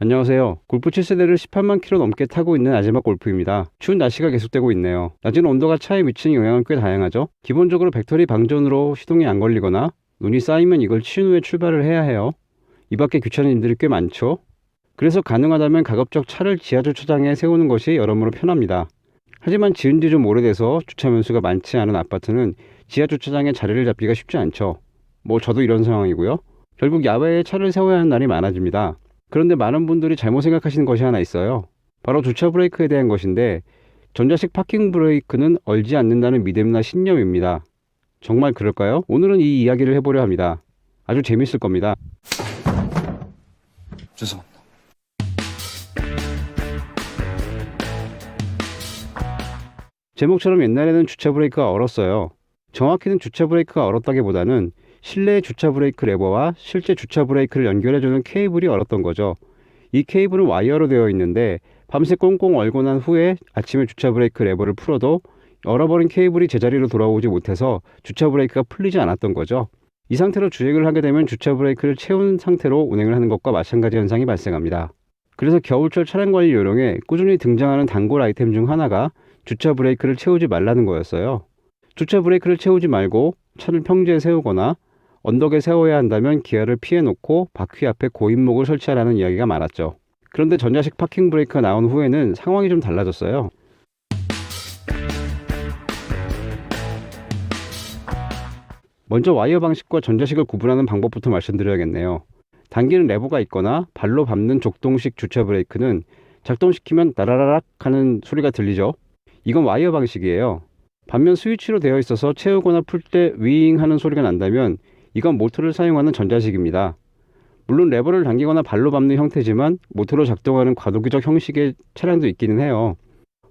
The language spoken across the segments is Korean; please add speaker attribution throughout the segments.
Speaker 1: 안녕하세요. 골프 7세대를 18만 킬로 넘게 타고 있는 아지막 골프입니다. 추운 날씨가 계속되고 있네요. 낮은 온도가 차에 미치는 영향은 꽤 다양하죠. 기본적으로 배터리 방전으로 시동이 안 걸리거나 눈이 쌓이면 이걸 치운 후에 출발을 해야 해요. 이 밖에 귀찮은 일들이 꽤 많죠. 그래서 가능하다면 가급적 차를 지하주차장에 세우는 것이 여러모로 편합니다. 하지만 지은 지 좀 오래돼서 주차 면수가 많지 않은 아파트는 지하주차장에 자리를 잡기가 쉽지 않죠. 저도 이런 상황이고요. 결국 야외에 차를 세워야 하는 날이 많아집니다. 그런데 많은 분들이 잘못 생각하시는 것이 하나 있어요. 바로 주차 브레이크에 대한 것인데, 전자식 파킹 브레이크는 얼지 않는다는 믿음이나 신념입니다. 정말 그럴까요? 오늘은 이 이야기를 해보려 합니다. 아주 재밌을 겁니다.
Speaker 2: 죄송합니다.
Speaker 1: 제목처럼 옛날에는 주차 브레이크가 얼었어요. 정확히는 주차 브레이크가 얼었다기보다는 실내 주차 브레이크 레버와 실제 주차 브레이크를 연결해주는 케이블이 얼었던 거죠. 이 케이블은 와이어로 되어 있는데 밤새 꽁꽁 얼고 난 후에 아침에 주차 브레이크 레버를 풀어도 얼어버린 케이블이 제자리로 돌아오지 못해서 주차 브레이크가 풀리지 않았던 거죠. 이 상태로 주행을 하게 되면 주차 브레이크를 채운 상태로 운행을 하는 것과 마찬가지 현상이 발생합니다. 그래서 겨울철 차량 관리 요령에 꾸준히 등장하는 단골 아이템 중 하나가 주차 브레이크를 채우지 말라는 거였어요. 주차 브레이크를 채우지 말고 차를 평지에 세우거나 언덕에 세워야 한다면 기아를 피해 놓고 바퀴 앞에 고인목을 설치하라는 이야기가 많았죠. 그런데 전자식 파킹 브레이크가 나온 후에는 상황이 좀 달라졌어요. 먼저 와이어 방식과 전자식을 구분하는 방법부터 말씀드려야겠네요. 당기는 레버가 있거나 발로 밟는 족동식 주차 브레이크는 작동시키면 따라라락 하는 소리가 들리죠. 이건 와이어 방식이에요. 반면 스위치로 되어 있어서 채우거나 풀 때 윙 하는 소리가 난다면 이건 모터를 사용하는 전자식입니다. 물론 레버를 당기거나 발로 밟는 형태지만 모터로 작동하는 과도기적 형식의 차량도 있기는 해요.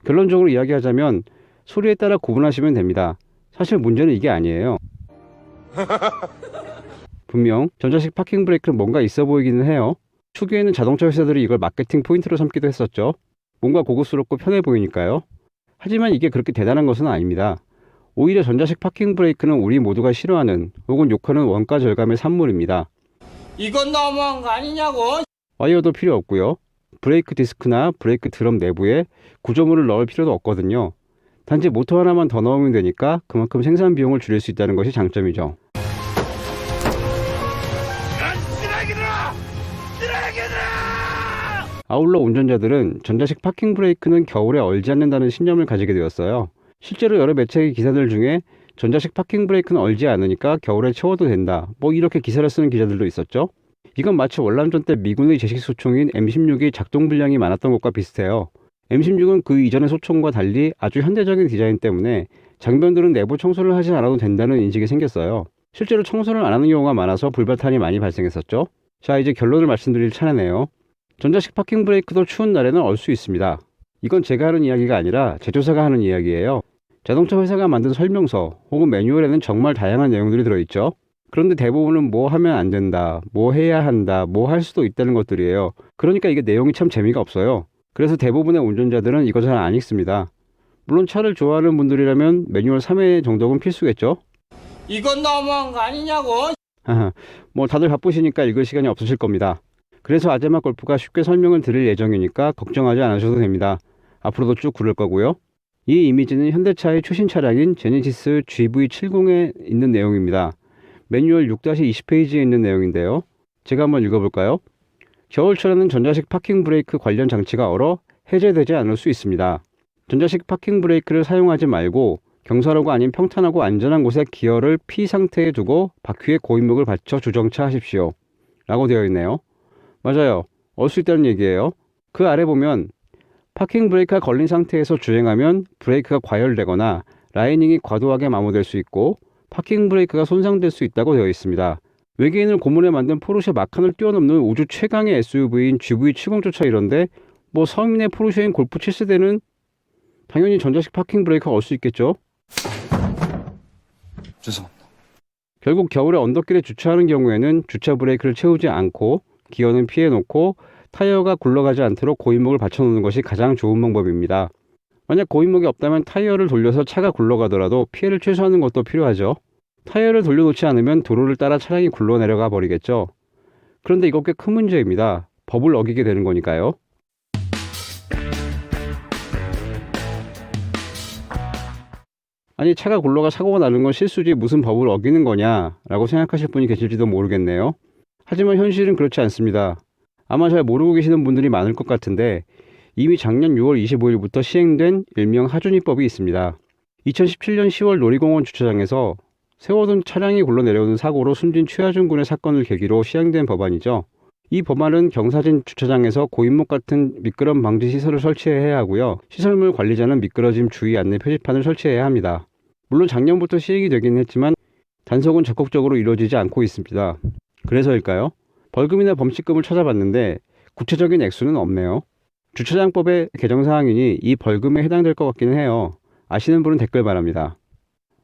Speaker 1: 결론적으로 이야기하자면 소리에 따라 구분하시면 됩니다. 사실 문제는 이게 아니에요. 분명 전자식 파킹 브레이크는 뭔가 있어 보이기는 해요. 초기에는 자동차 회사들이 이걸 마케팅 포인트로 삼기도 했었죠. 뭔가 고급스럽고 편해 보이니까요. 하지만 이게 그렇게 대단한 것은 아닙니다. 오히려 전자식 파킹 브레이크는 우리 모두가 싫어하는 혹은 욕하는 원가 절감의 산물입니다.
Speaker 3: 이건 너무한 거 아니냐고?
Speaker 1: 와이어도 필요 없고요. 브레이크 디스크나 브레이크 드럼 내부에 구조물을 넣을 필요도 없거든요. 단지 모터 하나만 더 넣으면 되니까 그만큼 생산 비용을 줄일 수 있다는 것이 장점이죠. 아울러 운전자들은 전자식 파킹 브레이크는 겨울에 얼지 않는다는 신념을 가지게 되었어요. 실제로 여러 매체의 기사들 중에 전자식 파킹 브레이크는 얼지 않으니까 겨울에 채워도 된다, 이렇게 기사를 쓰는 기자들도 있었죠. 이건 마치 월남전 때 미군의 제식 소총인 M16이 작동 불량이 많았던 것과 비슷해요. M16은 그 이전의 소총과 달리 아주 현대적인 디자인 때문에 장병들은 내부 청소를 하지 않아도 된다는 인식이 생겼어요. 실제로 청소를 안 하는 경우가 많아서 불발탄이 많이 발생했었죠. 자, 이제 결론을 말씀드릴 차례네요. 전자식 파킹 브레이크도 추운 날에는 얼 수 있습니다. 이건 제가 하는 이야기가 아니라 제조사가 하는 이야기예요. 자동차 회사가 만든 설명서 혹은 매뉴얼에는 정말 다양한 내용들이 들어있죠. 그런데 대부분은 뭐 하면 안 된다, 뭐 해야 한다, 뭐 할 수도 있다는 것들이에요. 그러니까 이게 내용이 참 재미가 없어요. 그래서 대부분의 운전자들은 이거 잘 안 읽습니다. 물론 차를 좋아하는 분들이라면 매뉴얼 3회 정도는 필수겠죠.
Speaker 3: 이건 너무한 거 아니냐고?
Speaker 1: 하하, 다들 바쁘시니까 읽을 시간이 없으실 겁니다. 그래서 아제마 골프가 쉽게 설명을 드릴 예정이니까 걱정하지 않으셔도 됩니다. 앞으로도 쭉 구를 거고요. 이 이미지는 현대차의 최신 차량인 제네시스 GV70에 있는 내용입니다. 매뉴얼 6-20페이지에 있는 내용인데요. 제가 한번 읽어볼까요? 겨울철에는 전자식 파킹 브레이크 관련 장치가 얼어 해제되지 않을 수 있습니다. 전자식 파킹 브레이크를 사용하지 말고 경사로가 아닌 평탄하고 안전한 곳에 기어를 P 상태에 두고 바퀴에 고인목을 받쳐 주정차 하십시오. 라고 되어 있네요. 맞아요. 얼 수 있다는 얘기예요. 그 아래 보면 파킹 브레이크가 걸린 상태에서 주행하면 브레이크가 과열되거나 라이닝이 과도하게 마모될 수 있고 파킹 브레이크가 손상될 수 있다고 되어 있습니다. 외계인을 고문해 만든 포르쉐 마칸을 뛰어넘는 우주 최강의 SUV인 GV70조차 이런데 서민의 포르쉐인 골프 7세대는 당연히 전자식 파킹 브레이크가 얼 수 있겠죠.
Speaker 2: 죄송합니다.
Speaker 1: 결국 겨울에 언덕길에 주차하는 경우에는 주차 브레이크를 채우지 않고 기어는 피해 놓고 타이어가 굴러가지 않도록 고인목을 받쳐놓는 것이 가장 좋은 방법입니다. 만약 고인목이 없다면 타이어를 돌려서 차가 굴러가더라도 피해를 최소화하는 것도 필요하죠. 타이어를 돌려놓지 않으면 도로를 따라 차량이 굴러내려가 버리겠죠. 그런데 이거 꽤 큰 문제입니다. 법을 어기게 되는 거니까요. 아니, 차가 굴러가 사고가 나는 건 실수지 무슨 법을 어기는 거냐 라고 생각하실 분이 계실지도 모르겠네요. 하지만 현실은 그렇지 않습니다. 아마 잘 모르고 계시는 분들이 많을 것 같은데 이미 작년 6월 25일부터 시행된 일명 하준이법이 있습니다. 2017년 10월 놀이공원 주차장에서 세워둔 차량이 굴러내려오는 사고로 숨진 최하준 군의 사건을 계기로 시행된 법안이죠. 이 법안은 경사진 주차장에서 고인목 같은 미끄럼 방지 시설을 설치해야 하고요. 시설물 관리자는 미끄러짐 주의 안내 표지판을 설치해야 합니다. 물론 작년부터 시행이 되긴 했지만 단속은 적극적으로 이루어지지 않고 있습니다. 그래서일까요? 벌금이나 범칙금을 찾아봤는데 구체적인 액수는 없네요. 주차장법의 개정사항이니 이 벌금에 해당될 것 같기는 해요. 아시는 분은 댓글 바랍니다.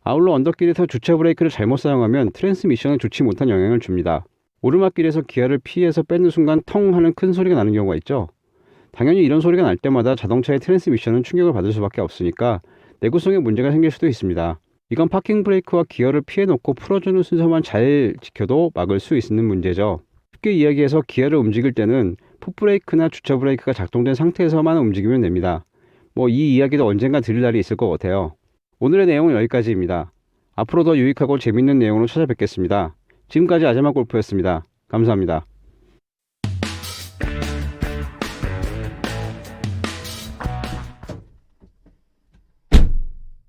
Speaker 1: 아울러 언덕길에서 주차 브레이크를 잘못 사용하면 트랜스미션에 좋지 못한 영향을 줍니다. 오르막길에서 기아를 피해서 빼는 순간 텅 하는 큰 소리가 나는 경우가 있죠. 당연히 이런 소리가 날 때마다 자동차의 트랜스미션은 충격을 받을 수밖에 없으니까 내구성에 문제가 생길 수도 있습니다. 이건 파킹 브레이크와 기어를 피해놓고 풀어주는 순서만 잘 지켜도 막을 수 있는 문제죠. 쉽게 이야기해서 기아를 움직일 때는 풋브레이크나 주차 브레이크가 작동된 상태에서만 움직이면 됩니다. 이 이야기도 언젠가 드릴 날이 있을 것 같아요. 오늘의 내용은 여기까지입니다. 앞으로 더 유익하고 재밌는 내용으로 찾아뵙겠습니다. 지금까지 아재마 골프였습니다. 감사합니다.